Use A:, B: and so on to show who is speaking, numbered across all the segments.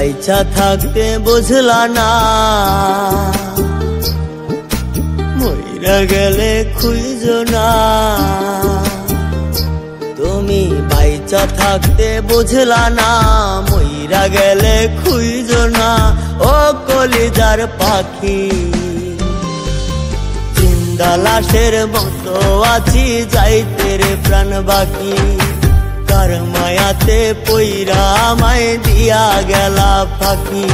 A: বাইচা থাকতে বুঝলা না, মইরা গেলে খুঁজো না। তুমি বাইচা থাকতে বুঝলা না, মইরা গেলে খুঁজো না। ও কলিজার পাখি, জিন্দা লাশের মতো আছি, যাইতে রে প্রাণ বাকি। কার মায়াতে পইরা আমায় দিয়া গেলা ফাঁকি।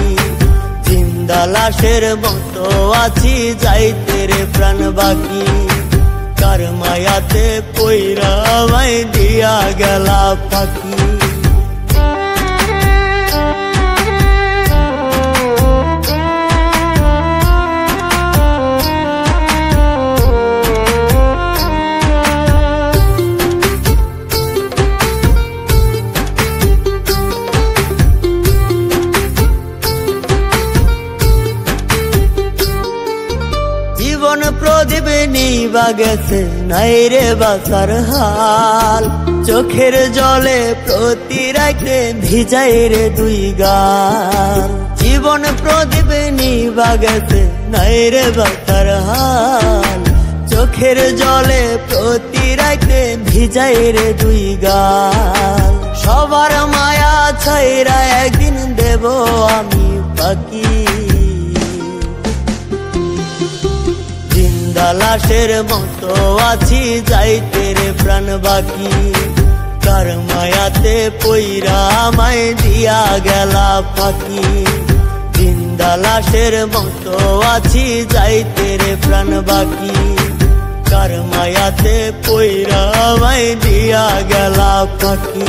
A: জিন্দা লাশের মতো আছি, যাইতে রে প্রাণ বাকি। কার মায়াতে পইরা আমায় দিয়া গেলা ফাঁকি। জীবন প্রদীপ নিবা গেছে, নাই রে বাঁচার হাল। চোখের জলে প্রতি রাতে ভিজাই রে দুই গাল। জীবন প্রদীপ নিবা গেছে, নাই রে বাঁচার হাল। চোখের জলে প্রতি রাতে ভিজাই রে দুই গাল। সবার মায়া ছাইরা একদিন দেব আমি ফাঁকি। জিন্দা লাশের মতো আছি, যাইতে রে প্রাণ বাকি। কার মায়াতে পইরা আমায় দিয়া গেলা ফাঁকি। জিন্দা লাশের মতো আছি, যাইতে রে প্রাণ বাকি। কার মায়াতে পইরা আমায় দিয়া গেলা ফাঁকি।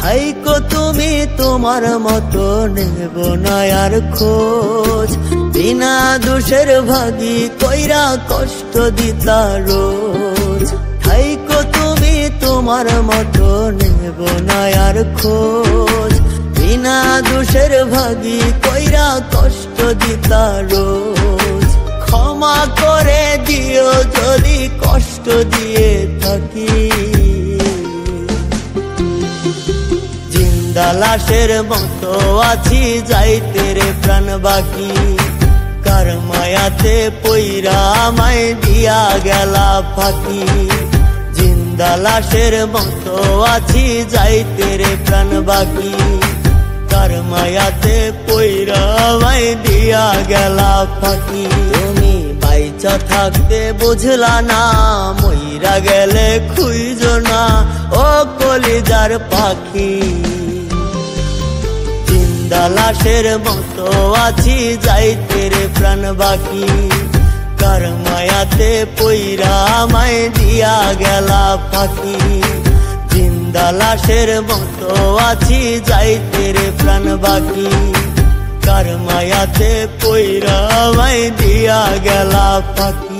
A: থাইকো তুমি তোমার মতো, নেব না আর খোঁজ। বিনা দোষের ভাগী কইরা কষ্ট দিতা রোজ। থাইকো তুমি তোমার মতো, নেব না আর খোঁজ। বিনা দোষের ভাগী কইরা কষ্ট দিতা রোজ। ক্ষমা করে দিও যদি কষ্ট দিয়ে থাকি। জিন্দা লাশের মতো আছি, যাইতে রে প্রাণ বাকি। কার মায়াতে পইরা আমায় দিয়া গেলা ফাঁকি। জিন্দা লাশের মতো আছি, যাইতে রে প্রাণ বাকি। কার মায়াতে পইরা আমায় দিয়া গেলা ফাঁকি। তুমি বাইচা থাকতে বুঝলা না, মইরা গেলে খুঁজো না। ও কলিজার পাখি, জিন্দা লাশের মতো আছি, যাইতে রে প্রাণ বাকি। কার মায়াতে পইরা আমায় দিয়া গেলা ফাঁকি। জিন্দা লাশের মতো আছি, যাইতে রে প্রাণ বাকি। কার মায়াতে পইরা আমায় দিয়া গেলা ফাঁকি।